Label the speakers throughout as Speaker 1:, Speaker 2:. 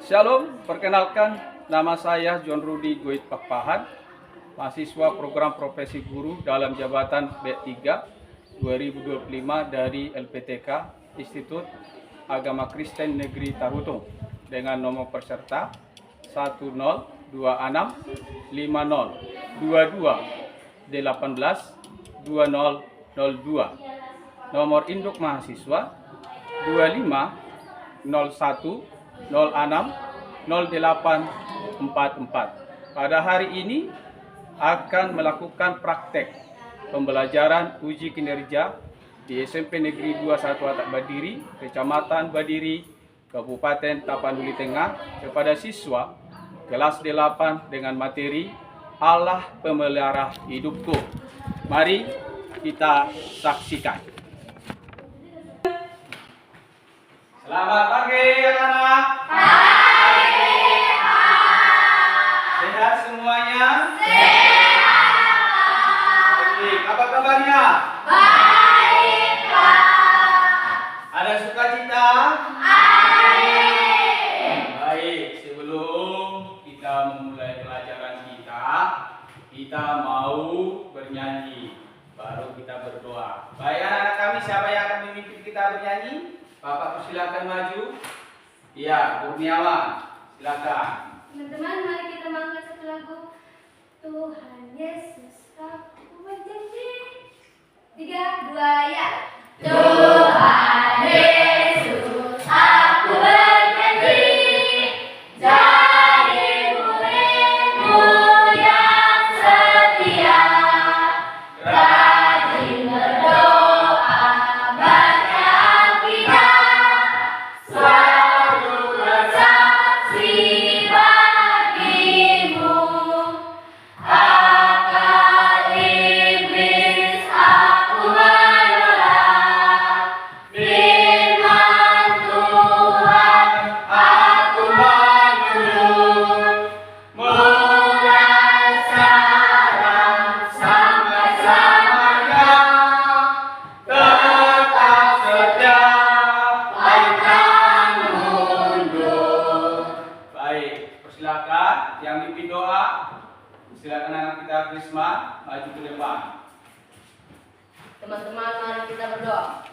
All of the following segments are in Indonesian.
Speaker 1: Shalom, perkenalkan nama saya John Rudy Goit Pakpahan, mahasiswa program profesi guru dalam jabatan B3 2025 dari LPTK Institut Agama Kristen Negeri Tarutung dengan nomor peserta 1026-18-2002, nomor induk mahasiswa 2501060844. Pada hari ini akan melakukan praktek pembelajaran uji kinerja di SMP Negeri 21 Atak Badiri, Kecamatan Badiri, Kabupaten Tapanuli Tengah kepada siswa kelas 8 dengan materi Allah Pemelihara Hidupku. Mari kita saksikan. Selamat pagi anak-anak.
Speaker 2: Pagi, Pak.
Speaker 1: Sehat semuanya?
Speaker 2: Sehat.
Speaker 1: Baik, apa kabarnya?
Speaker 2: Baik, Pak.
Speaker 1: Ada sukacita?
Speaker 2: Ada.
Speaker 1: Baik, sebelum kita memulai pelajaran kita mau bernyanyi, baru kita berdoa. Baik anak-anak kami, siapa yang akan memimpin kita bernyanyi? Bapak persilakan maju. Iya, Kurniawan, silakan.
Speaker 2: Teman-teman, mari kita mengangkat satu lagu. Tuhan Yesus, aku berjanji. 3, 2, ya. Tuhan Yesus, aku berjanji. Jadi murid-Mu yang setia. Rajin berdoa, baca Alkitab, selalu bersaksi bagimu. Akal iblis aku menolak, firman Tuhan aku menurut, mulai sekarang sampai selamanya, tetap setia pantang mundur.
Speaker 1: Baik, persilakan yang mimpin doa. Silakan anak kita Krisma maju ke depan.
Speaker 3: Teman-teman, mari kita berdoa.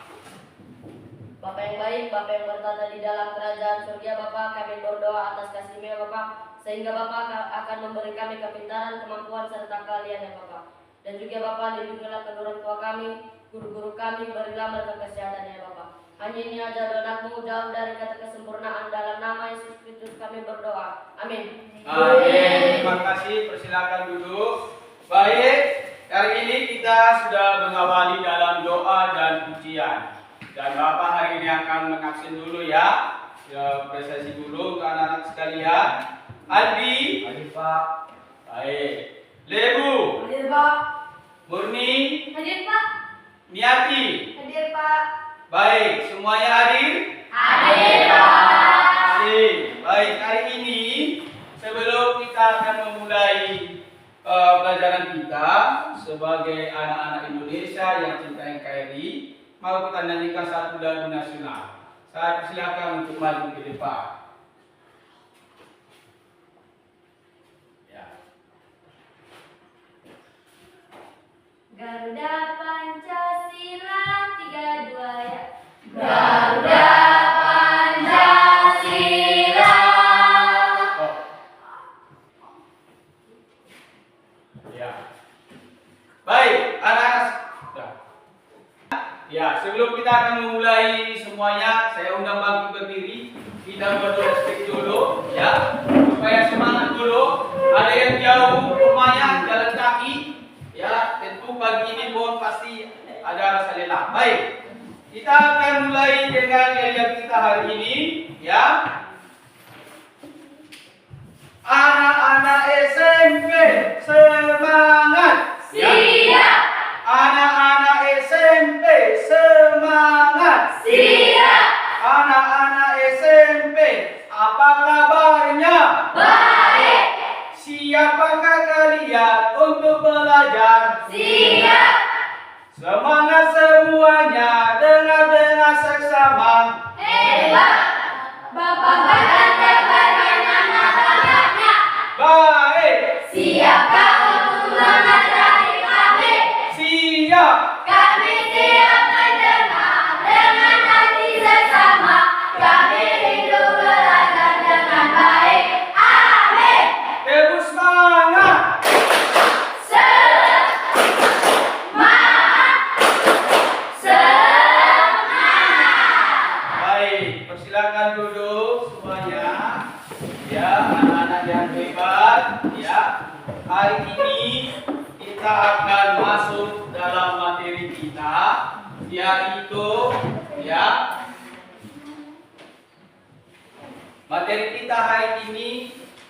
Speaker 3: Bapa yang baik, Bapa yang bertata di dalam kerajaan surga, Bapa, kami berdoa atas kasih-Mu, Bapa, sehingga Bapa akan memberi kami kepintaran, kemampuan serta keahlian, ya Bapa. Dan juga Bapa, lindungilah kedua orang tua kami, guru-guru kami, berilah mereka kesehatan, ya Bapa. Hanya ini aja anak-Mu, jauh dari kata kesempurnaan, dalam nama Yesus Kristus kami berdoa. Amin.
Speaker 1: Amin. Terima kasih. Persilakan duduk. Baik, hari ini kita sudah mengawali dalam doa dan pujian. Dan Bapak hari ini akan mengabsen dulu ya. Presentasi dulu untuk anak-anak sekalian. Aldi.
Speaker 4: Hadir Pak.
Speaker 1: Baik. Lebu.
Speaker 2: Hadir, Pak.
Speaker 1: Murni.
Speaker 2: Hadir, Pak.
Speaker 1: Niati.
Speaker 2: Hadir, Pak.
Speaker 1: Baik, semuanya hadir?
Speaker 2: Hadir, Pak.
Speaker 1: Kasih. Baik, hari ini sebelum kita akan memulai pelajaran kita sebagai anak-anak Indonesia yang cinta NKRI, mau kita nyanyikan satu lagu nasional. Saya persilakan untuk maju ke depan. Ya.
Speaker 2: Garuda Pancasila 3, 2, ya.
Speaker 3: Garuda Pancasila.
Speaker 1: Oh. Ya. Baik, anak-anak. Ya, sebelum kita akan memulai semuanya, saya undang bagi berdiri. Kita berdoa sedikit dulu, ya, supaya semangat dulu. Ada yang jauh rumahnya jalan kaki, ya, tentu pagi ini pun pasti ada rasa lelah. Baik, kita akan mulai dengan yang kita hari ini, ya. Anak-anak SMP semangat.
Speaker 2: Siap.
Speaker 1: Anak-anak SMP semangat.
Speaker 2: Siap.
Speaker 1: Anak-anak SMP, apa kabarnya?
Speaker 2: Baik.
Speaker 1: Siapakah kalian untuk belajar?
Speaker 2: Siap.
Speaker 1: Semangat semuanya, dengar-dengar seksama.
Speaker 2: Hebat. Bapak dan kakak
Speaker 1: yang hebat, ya. Hari ini kita akan masuk dalam materi kita, yaitu ya. Materi kita hari ini,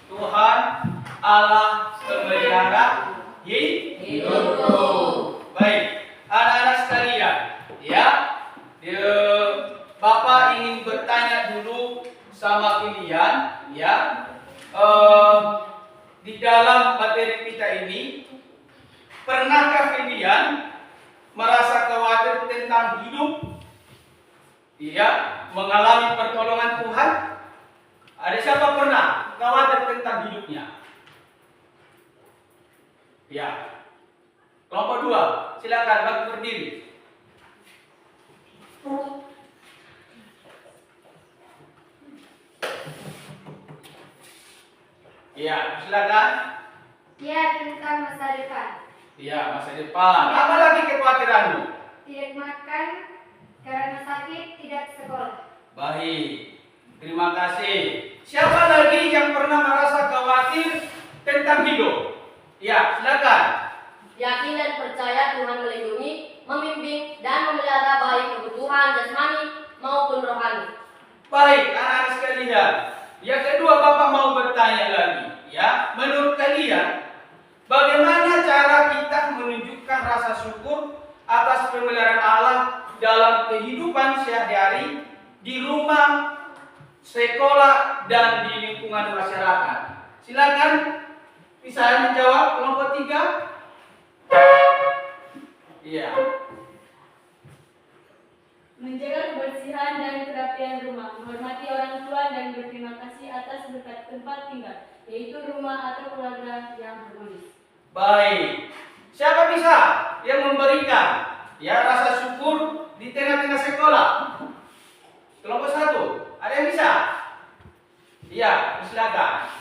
Speaker 1: Tuhan Allah pemelihara hidupku. Baik, anak-anak sekalian, ya. Bapak ingin bertanya dulu sama kalian, ya. Di dalam materi kita ini, pernahkah kalian merasa khawatir tentang hidup? Ya, mengalami pertolongan Tuhan? Ada siapa pernah khawatir tentang hidupnya? Ya. Kelompok 2, silakan bagi berdiri. Ya, silakan.
Speaker 4: Ya, tentang masa depan.
Speaker 1: Ya, masa depan. Apa lagi kekhawatiranmu?
Speaker 4: Tidak makan karena sakit, tidak sekolah.
Speaker 1: Baik, terima kasih. Siapa lagi yang pernah merasa khawatir tentang hidup? Ya, silakan.
Speaker 3: Yakin dan percaya Tuhan melindungi, membimbing, dan memelihara baik kebutuhan jasmani maupun rohani.
Speaker 1: Baik, anak-anak sekalian. Yang kedua, Bapak mau bertanya lagi, ya. Menurut kalian, bagaimana cara kita menunjukkan rasa syukur atas pemeliharaan Allah dalam kehidupan sehari-hari di rumah, sekolah, dan di lingkungan masyarakat? Silakan bisa menjawab kelompok 3. Iya.
Speaker 5: Menjaga kebersihan dan kerapian rumah, menghormati orang tua dan berterima kasih atas berkat tempat tinggal, yaitu rumah atau keluarga yang harmonis.
Speaker 1: Baik. Siapa bisa yang memberikan ya rasa syukur di tengah-tengah sekolah? Kelompok 1. Ada yang bisa? Iya, silakan.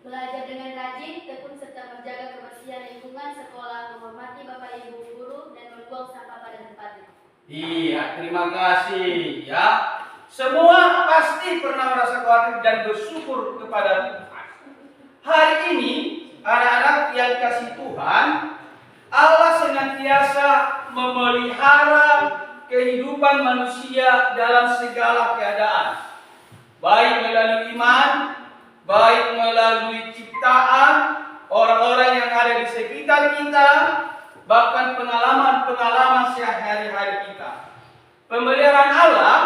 Speaker 4: Belajar dengan rajin, tekun serta menjaga kebersihan lingkungan sekolah, menghormati bapak ibu guru, dan membuang sampah pada tempatnya.
Speaker 1: Iya, terima kasih ya. Semua pasti pernah merasa khawatir dan bersyukur kepada Tuhan. Hari ini, anak-anak yang dikasihi Tuhan, Allah senantiasa memelihara kehidupan manusia dalam segala keadaan. Baik melalui iman, baik melalui ciptaan, orang-orang yang ada di sekitar kita, bahkan pengalaman-pengalaman sehari-hari kita. Pemeliharaan Allah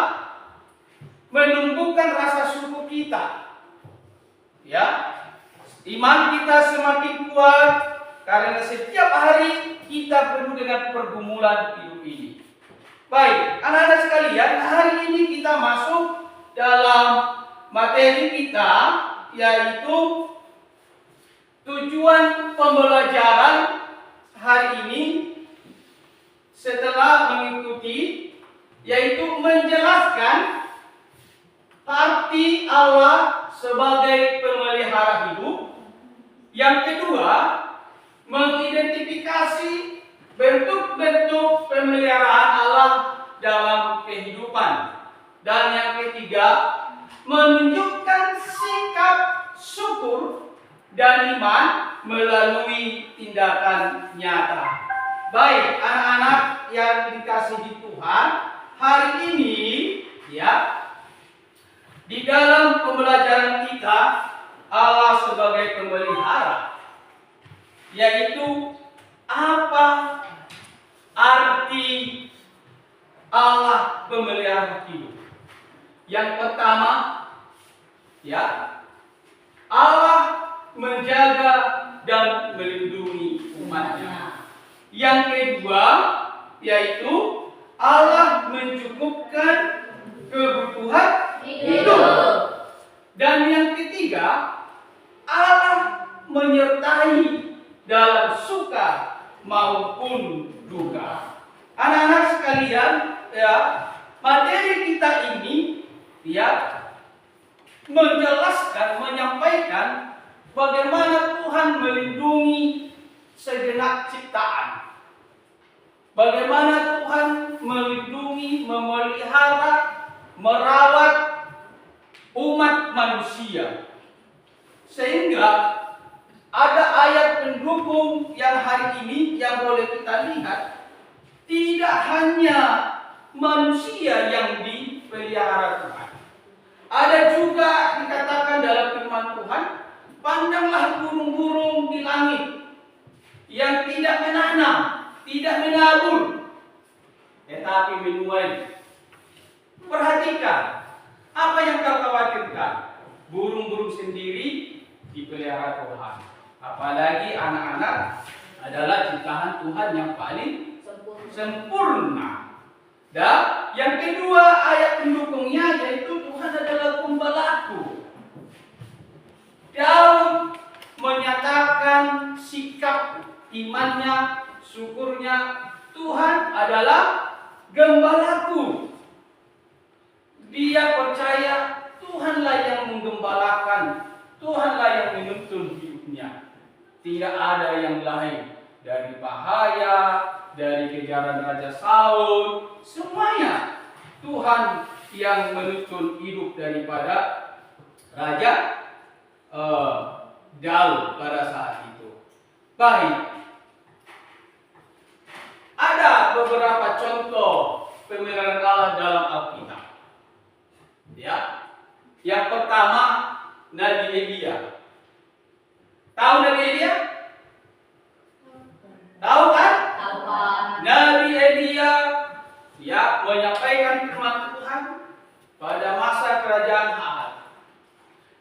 Speaker 1: menumbuhkan rasa syukur kita. Ya, iman kita semakin kuat karena setiap hari kita penuh dengan pergumulan hidup ini. Baik, anak-anak sekalian, hari ini kita masuk dalam materi kita, yaitu tujuan pembelajaran hari ini setelah mengikuti, yaitu menjelaskan arti Allah sebagai pemelihara hidup. Yang kedua, mengidentifikasi bentuk-bentuk pemeliharaan Allah dalam kehidupan. Dan yang ketiga, menunjukkan sikap syukur dan iman melalui tindakan nyata. Baik, anak-anak yang dikasihi Tuhan, hari ini ya, di dalam pembelajaran kita Allah sebagai pemelihara, yaitu apa arti Allah pemelihara hidup. Yang pertama, ya, Allah menjaga dan melindungi umatnya. Yang kedua, yaitu Allah mencukupkan kebutuhan hidup. Dan yang ketiga, Allah menyertai dalam suka maupun duka. Anak-anak sekalian, ya, materi kita ini ya menjelaskan, menyampaikan bagaimana Tuhan melindungi segenap ciptaan. Bagaimana Tuhan melindungi, memelihara, merawat umat manusia. Sehingga ada ayat pendukung yang hari ini yang boleh kita lihat, tidak hanya manusia yang dipelihara Tuhan. Ada juga dikatakan dalam firman Tuhan, pandanglah burung-burung di langit yang tidak menanam, tidak menabur, tetapi menuai. Perhatikan, apa yang kau khawatirkan? Burung-burung sendiri dipelihara Tuhan. Apalagi anak-anak adalah ciptaan Tuhan yang paling sempurna. Dan yang kedua ayat pendukungnya yaitu Tuhan adalah gembalaku. Daud menyatakan sikap imannya, syukurnya, Tuhan adalah gembalaku. Dia percaya Tuhanlah yang menggembalakan, Tuhanlah yang menuntun hidupnya. Tidak ada yang lain. Dari bahaya, dari kejaran Raja Saul, semuanya Tuhan yang menuntun hidup daripada Raja Daud pada saat itu. Baik. Ada beberapa contoh pemeliharaan Allah dalam Alkitab. Ya. Yang pertama, Nabi Elia. Tahu Nabi Elia? Tahu kan?
Speaker 3: Tahu, Pak.
Speaker 1: Nabi Elia ya menyampaikan firman Tuhan pada masa kerajaan Ahab,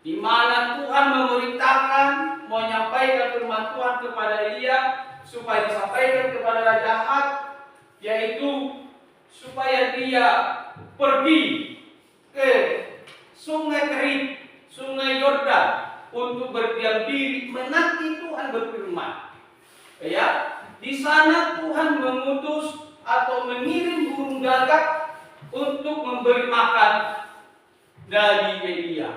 Speaker 1: di mana Tuhan memerintahkan menyampaikan firman Tuhan kepada Elia supaya disampaikan kepada Raja Ahab, yaitu supaya dia pergi ke Sungai Kerit, Sungai Yordan untuk berdiam diri menanti Tuhan berfirman. Ya, di sana Tuhan mengutus atau mengirim burung gagak untuk memberi makan Nabi Elia.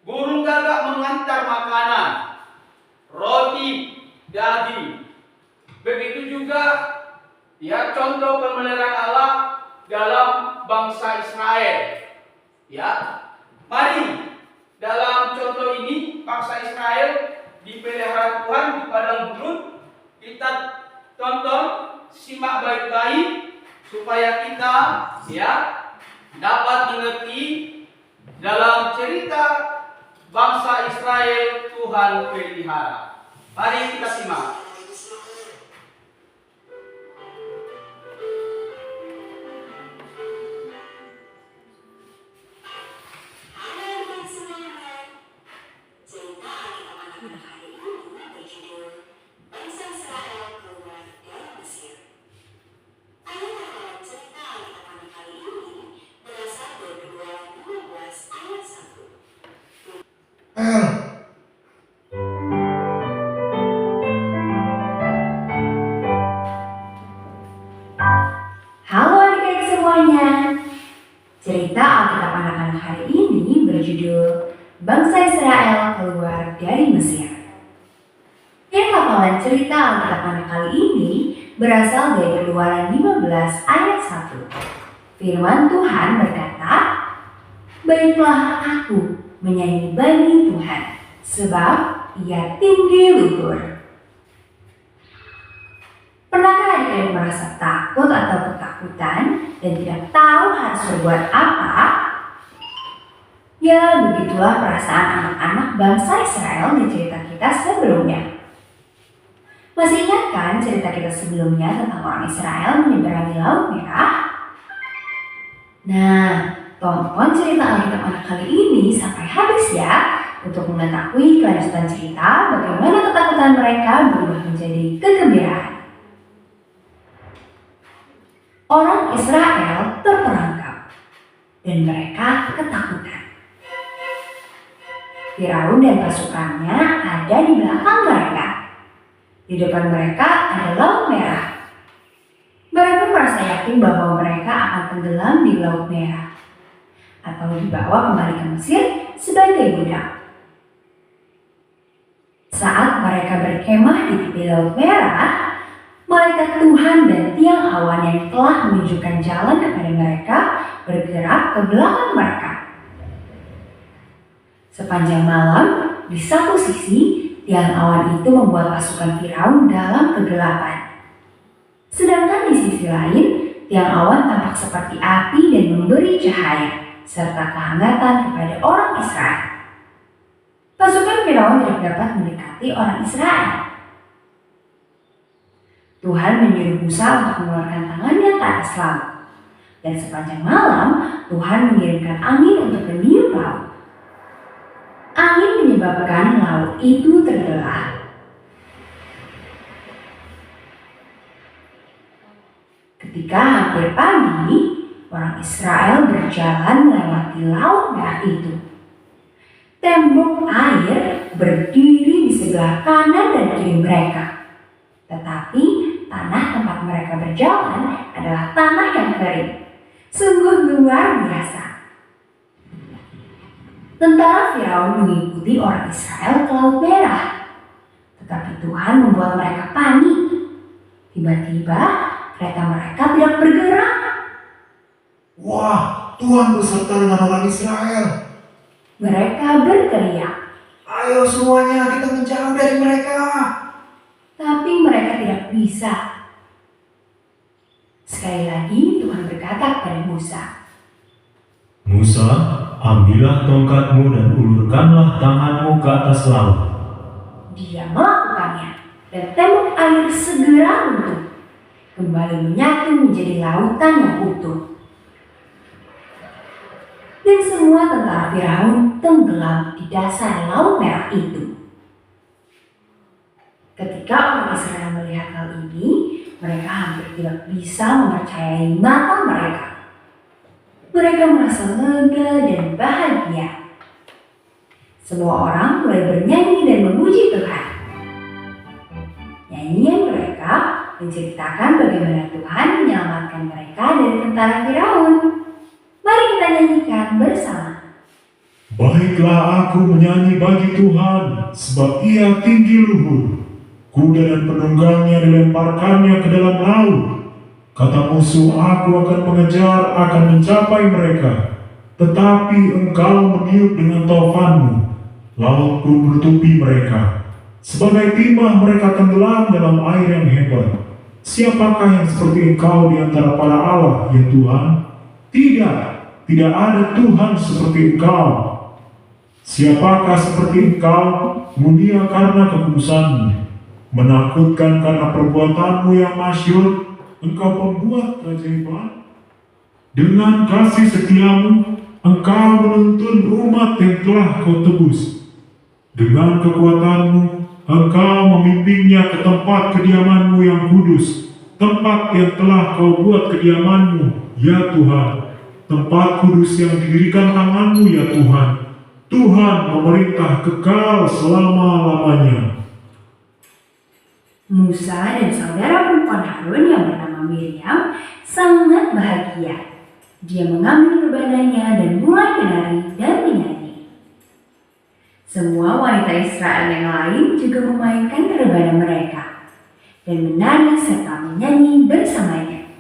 Speaker 1: Burung gagak mengantar makanan, roti, daging. Begitu juga ya contoh pemeliharaan Allah dalam bangsa Israel. Ya, mari dalam contoh ini bangsa Israel dipelihara Tuhan di padang gurun. Kita tonton, simak baik-baik supaya kita ya dapat mengerti dalam cerita bangsa Israel Tuhan pelihara. Mari kita simak.
Speaker 6: Halo adik-adik semuanya. Cerita Alkitab anak-anak hari ini berjudul Bangsa Israel Keluar dari Mesir. Yang hafalan cerita Alkitab anak kali ini berasal dari Keluaran 15 ayat 1. Firman Tuhan berkata, "Baiklah aku menyanyi bagi Tuhan, sebab Ia tinggi luhur." Pernahkah adik-adik merasa takut atau ketakutan dan tidak tahu harus berbuat apa? Ya, begitulah perasaan anak-anak bangsa Israel di cerita kita sebelumnya. Masih ingat kan cerita kita sebelumnya tentang orang Israel menyeberangi Laut Merah? Nah, tonton cerita Alkitab anak kali ini sampai habis ya, untuk mengetahui kelanjutan cerita bagaimana ketakutan mereka berubah menjadi kegembiraan. Orang Israel terperangkap dan mereka ketakutan. Firaun dan pasukannya ada di belakang mereka. Di depan mereka ada Laut Merah. Mereka merasa yakin bahwa mereka akan tenggelam di Laut Merah atau dibawa kembali ke Mesir sebagai budak. Saat mereka berkemah di tepi Laut Merah, malaikat Tuhan dan tiang awan yang telah menunjukkan jalan kepada mereka bergerak ke belakang mereka. Sepanjang malam, di satu sisi, tiang awan itu membuat pasukan Firaun dalam kegelapan. Sedangkan di sisi lain, tiang awan tampak seperti api dan memberi cahaya, serta kehangatan kepada orang Israel. Pasukan Firaun tidak dapat mendekati orang Israel. Tuhan menyuruh Musa untuk mengeluarkan tangannya ke atas laut. Dan sepanjang malam, Tuhan mengirimkan angin untuk meniup laut. Angin menyebabkan laut itu terbelah. Ketika hampir pagi, orang Israel berjalan melewati laut merah itu. Tembok air berdiri di sebelah kanan dan kiri mereka. Tetapi tanah tempat mereka berjalan adalah tanah yang kering. Sungguh luar biasa. Tentara Firaun mengikuti orang Israel ke Laut Merah. Tetapi Tuhan membuat mereka panik. Tiba-tiba kereta mereka tidak bergerak.
Speaker 7: Wah, Tuhan beserta dengan orang Israel.
Speaker 6: Mereka berteriak.
Speaker 7: Ayo semuanya kita menjauh dari mereka.
Speaker 6: Tapi mereka tidak bisa. Sekali lagi Tuhan berkata kepada Musa,
Speaker 8: Musa, ambillah tongkatmu dan ulurkanlah tanganmu ke atas laut.
Speaker 6: Dia melakukannya, dan tembok air segera runtuh, kembali menyatu menjadi lautan yang utuh. Dan semua tentara Firaun tenggelam di dasar Laut Merah itu. Ketika orang Israel melihat hal ini, mereka hampir tidak bisa mempercayai mata mereka. Mereka merasa lega dan bahagia. Semua orang mulai bernyanyi dan memuji Tuhan. Nyanyian mereka menceritakan bagaimana Tuhan menyelamatkan mereka dari tentara Firaun. Mari kita nyanyikan bersama.
Speaker 8: Baiklah aku menyanyi bagi Tuhan, sebab ia tinggi luhur. Kuda dan penunggangnya dilemparkannya ke dalam laut. Kata musuh, aku akan mengejar, akan mencapai mereka. Tetapi engkau meniup dengan taufanmu, laut pun menutupi mereka. Sebagai timah mereka tenggelam dalam air yang hebat. Siapakah yang seperti engkau di antara para Allah, ya Tuhan? Tidak ada Tuhan seperti engkau. Siapakah seperti engkau, mulia karena kekudusanmu, menakutkan karena perbuatanmu yang masyhur, engkau pembuat keajaiban. Dengan kasih setiamu, engkau menuntun umat yang telah kau tebus. Dengan kekuatanmu, engkau memimpinnya ke tempat kediamanmu yang kudus, tempat yang telah kau buat kediamanmu, ya Tuhan. Tempat kudus yang didirikan tanganmu, ya Tuhan. Tuhan memerintah kekal selama-lamanya.
Speaker 6: Musa dan saudara perempuan Harun yang bernama Miriam sangat bahagia. Dia mengambil rebananya dan mulai menari dan menyanyi. Semua wanita Israel yang lain juga memainkan rebana mereka dan menari serta menyanyi bersamanya.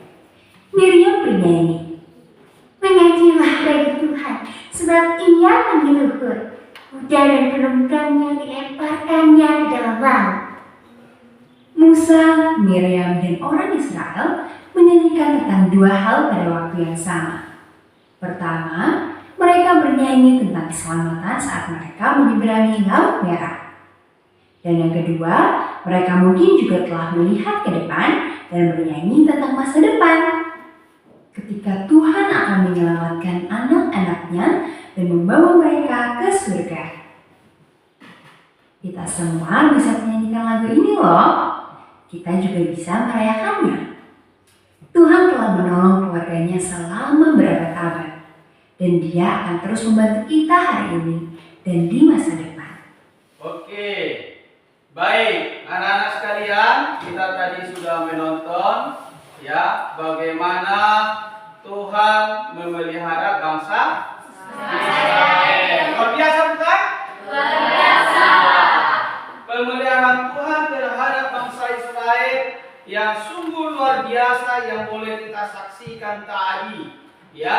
Speaker 6: Miriam bernyanyi,
Speaker 4: Menyanyilah bagi Tuhan, sebab ia tinggi luhur. Kuda dan penunggangnya dilemparkannya ke dalam laut.
Speaker 6: Musa, Miriam, dan orang Israel menyanyikan tentang dua hal pada waktu yang sama. Pertama, mereka bernyanyi tentang keselamatan saat mereka menyeberangi Laut Merah. Dan yang kedua, mereka mungkin juga telah melihat ke depan dan bernyanyi tentang masa depan. Ketika Tuhan akan menyelamatkan anak-anaknya dan membawa mereka ke surga. Kita semua bisa menyanyikan lagu ini loh. Kita juga bisa merayakannya. Tuhan telah menolong keluarganya selama berabad-abad. Dan dia akan terus membantu kita hari ini dan di masa depan.
Speaker 1: Oke, baik anak-anak sekalian, kita tadi sudah menonton ya bagaimana Tuhan memelihara bangsa Israel. Luar biasa bukan?
Speaker 2: Luar biasa.
Speaker 1: Pemeliharaan Tuhan terhadap bangsa Israel yang sungguh luar biasa yang boleh kita saksikan tadi, ya,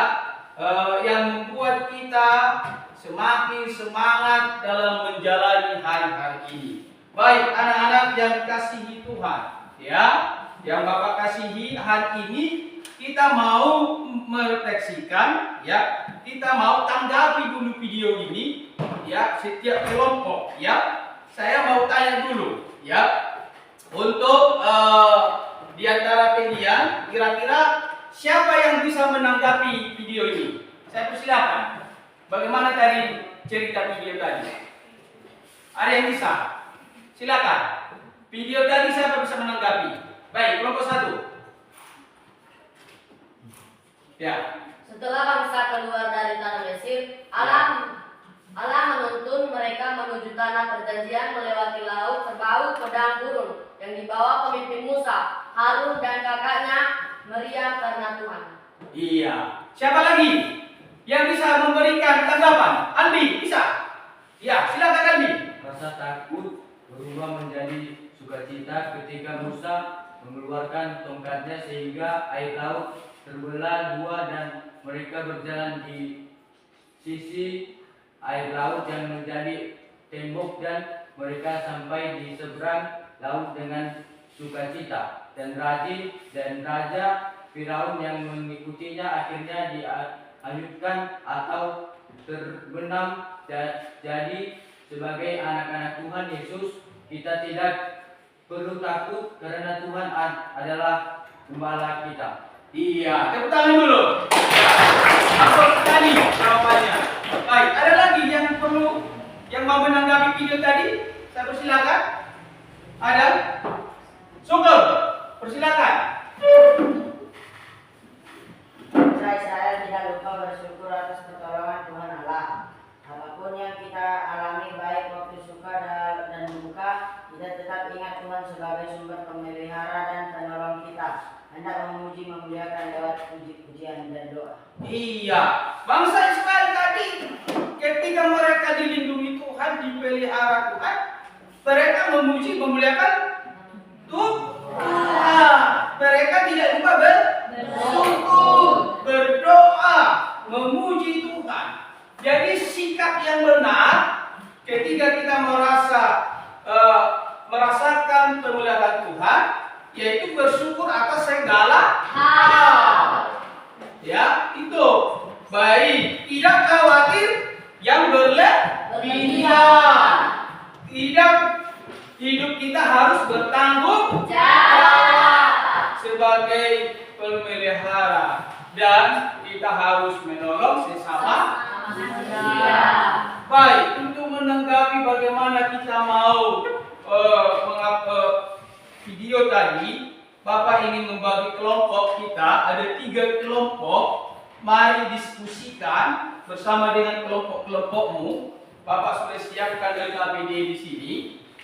Speaker 1: yang membuat kita semakin semangat dalam menjalani hari-hari ini. Baik anak-anak yang dikasihi Tuhan, ya, yang Bapak kasihi, hari ini kita mau merefleksikan, ya, kita mau tanggapi dulu video ini, ya, setiap kelompok, ya. Saya mau tanya dulu, ya, untuk di antara kalian, kira-kira siapa yang bisa menanggapi video ini? Saya persilakan. Bagaimana dari cerita video tadi? Ada yang bisa? Silakan. Video tadi siapa bisa menanggapi? Baik, kelompok 1. Ya.
Speaker 3: Setelah bangsa keluar dari tanah Mesir, Allah menuntun mereka menuju tanah perjanjian melewati laut berbau pedang gurun yang dibawa pemimpin Musa, Harun dan kakaknya Maryam karena Tuhan.
Speaker 1: Iya. Siapa lagi yang bisa memberikan tanggapan? Andi, bisa? Ya, silakan Andi.
Speaker 9: Rasa takut berubah menjadi sukacita ketika Musa mengeluarkan tongkatnya sehingga air laut terbelah dua dan mereka berjalan di sisi air laut yang menjadi tembok dan mereka sampai di seberang laut dengan sukacita. Dan Raja Firaun yang mengikutinya akhirnya dihanyutkan atau terbenam. Jadi sebagai anak-anak Tuhan Yesus, kita tidak perlu takut karena Tuhan adalah gembala kita.
Speaker 1: Iya, tepuk tangan dulu. Apa tadi jawabannya? Baik, ada lagi yang mau menanggapi video tadi? Saya persilakan. Ada? Sugeng, persilakan.
Speaker 10: Israel tidak lupa bersyukur atas pertolongan Tuhan Allah. Apapun yang kita alami, baik waktu suka dan duka, kita tetap ingat Tuhan sebagai sumber pemelihara dan penolong kita. Hendak memuji memuliakan lewat puji-pujian dan doa.
Speaker 1: Iya, bangsa Israel tadi ketika mereka dilindungi Tuhan, dipelihara Tuhan, mereka memuji memuliakan Tuhan. Mereka tidak lupa bersyukur, berdoa, memuji Tuhan. Jadi sikap yang benar ketika kita merasakan pemuliaan Tuhan, yaitu bersyukur atas segala hal. Ya, itu. Baik, tidak khawatir yang berlebihan. Tidak, hidup kita harus bertanggung jawab sebagai pemelihara dan kita harus menolong sesama manusia. Baik, untuk menanggapi bagaimana kita mau video tadi, Bapak ingin membagi kelompok kita, ada 3 kelompok. Mari diskusikan bersama dengan kelompok-kelompokmu. Bapak sudah siapkan LKPD di sini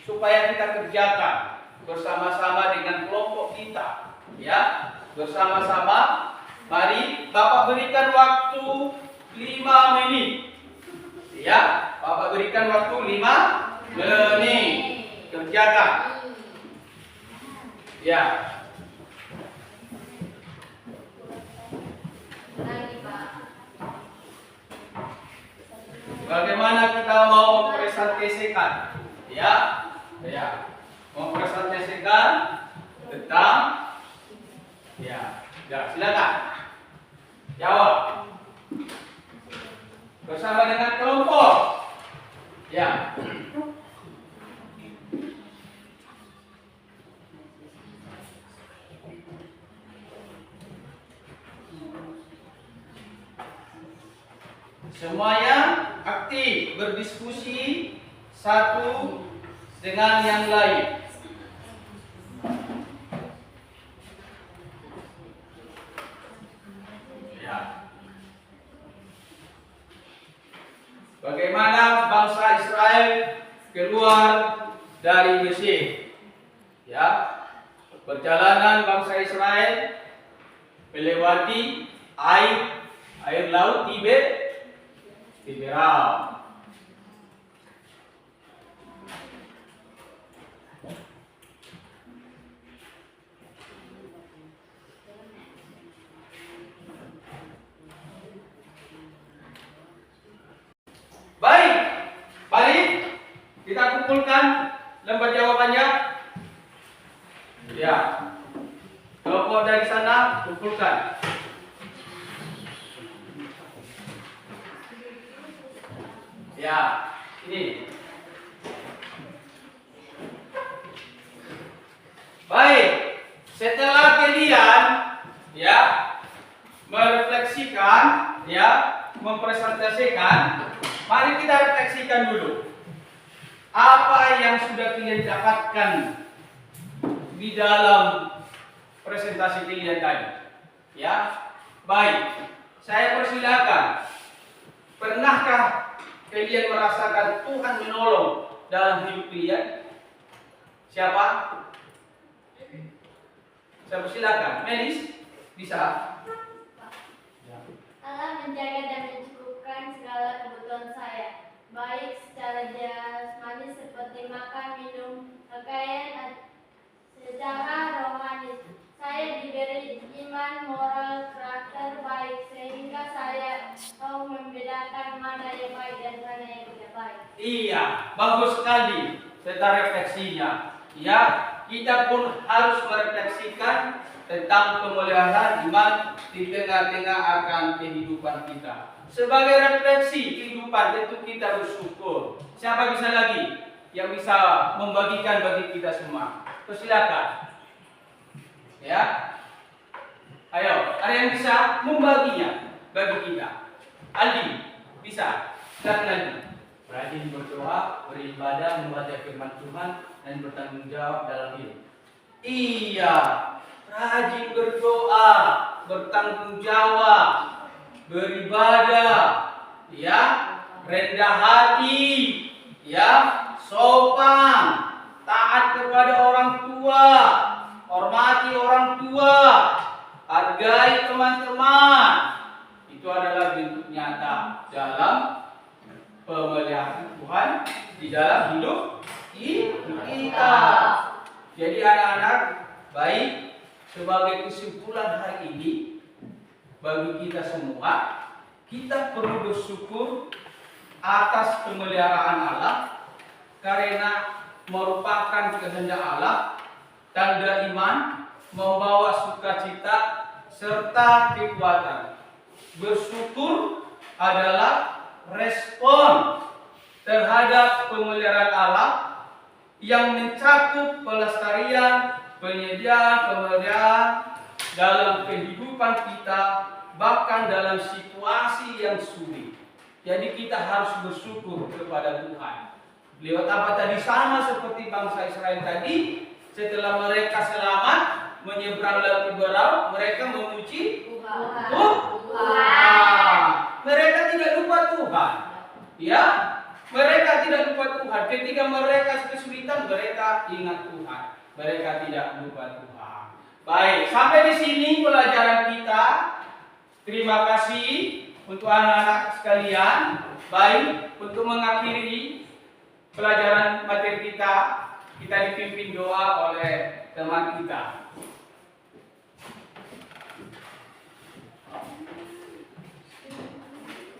Speaker 1: supaya kita kerjakan bersama-sama dengan kelompok kita. Ya, bersama-sama. Mari Bapak berikan waktu 5 menit. Ya, Bapak berikan waktu 5 menit. Kerjakan. Ya. Bagaimana kita mau mempresentasikan? Ya, ya, mempresentasikan tentang, ya, silakan jawab bersama dengan kelompok. Ya. Semuanya aktif berdiskusi satu dengan yang lain. Ya. Bagaimana bangsa Israel keluar dari Mesir? Ya. Perjalanan bangsa Israel melewati air laut Tiberal. kumpulkan lembar jawabannya. Ya. Kelompok dari sana kumpulkan. Ya, ini. Baik, setelah kalian ya merefleksikan, ya mempresentasikan, mari kita refleksikan dulu apa yang sudah kalian dapatkan di dalam presentasi kalian tadi. Ya, baik. Saya persilakan. Pernahkah kalian merasakan Tuhan menolong dalam hidup kalian? Siapa? Saya persilakan. Melis, bisa?
Speaker 5: Allah menjaga dan mencukupkan segala kebutuhan saya, baik secara jasmani seperti makan, minum, pakaian, secara rohani. Saya diberi iman, moral, karakter baik, sehingga saya tahu membedakan mana yang baik dan mana yang tidak baik.
Speaker 1: Iya, bagus sekali tentang refleksinya. Ya, kita pun harus merefleksikan tentang pemeliharaan iman di tengah-tengah akan kehidupan kita. Sebagai refleksi kehidupan tentu kita bersyukur. Siapa bisa lagi yang bisa membagikan bagi kita semua? Persilakan. Ya, ayo, ada yang bisa membaginya bagi kita? Aldi, bisa? Silakan Aldi.
Speaker 9: Rajin berdoa, beribadah, membaca firman Tuhan, dan bertanggung jawab dalam hidup.
Speaker 1: Iya, rajin berdoa, bertanggung jawab, beribadah, ya, rendah hati, ya, sopan, taat kepada orang tua, hormati orang tua, hargai teman-teman. Itu adalah bentuk nyata dalam pemeliharaan Tuhan di dalam hidup kita. Jadi anak-anak, baik, sebagai kesimpulan hari ini bagi kita semua, kita perlu bersyukur atas pemeliharaan Allah karena merupakan kehendak Allah, tanda iman, membawa sukacita serta kekuatan. Bersyukur adalah respon terhadap pemeliharaan Allah yang mencakup pelestarian, penyediaan, pemeliharaan dalam kehidupan kita, bahkan dalam situasi yang sulit. Jadi kita harus bersyukur kepada Tuhan. Lewat apa tadi, sama seperti bangsa Israel tadi, setelah mereka selamat menyeberang Laut Berau, mereka memuji Tuhan. Mereka tidak lupa Tuhan. Ya, mereka tidak lupa Tuhan. Ketika mereka kesulitan, mereka ingat Tuhan. Mereka tidak lupa Tuhan. Baik, sampai di sini pelajaran kita. Terima kasih untuk anak-anak sekalian. Baik, untuk mengakhiri pelajaran materi kita dipimpin doa oleh teman kita.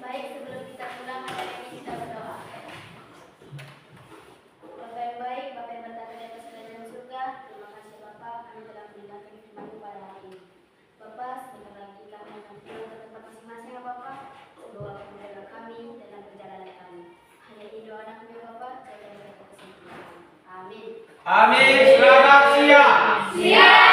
Speaker 5: Baik, sebelum kita pulang, hari ini kita berdoa. Bapa yang baik, Bapa yang bertata di atas kerajaan surga, terima kasih Bapa, kami telah mendengarkan firman-Mu pada hari ini. Bapa, sebentar lagi kami akan pulang ke tempat masing-masing ya Bapa. Doa menjaga kami dalam perjalanan kami. Hanya ini doa anak kami Bapa, jaga mereka kesimpulan. Amin.
Speaker 1: Amin. Selamat siang.
Speaker 2: Siap.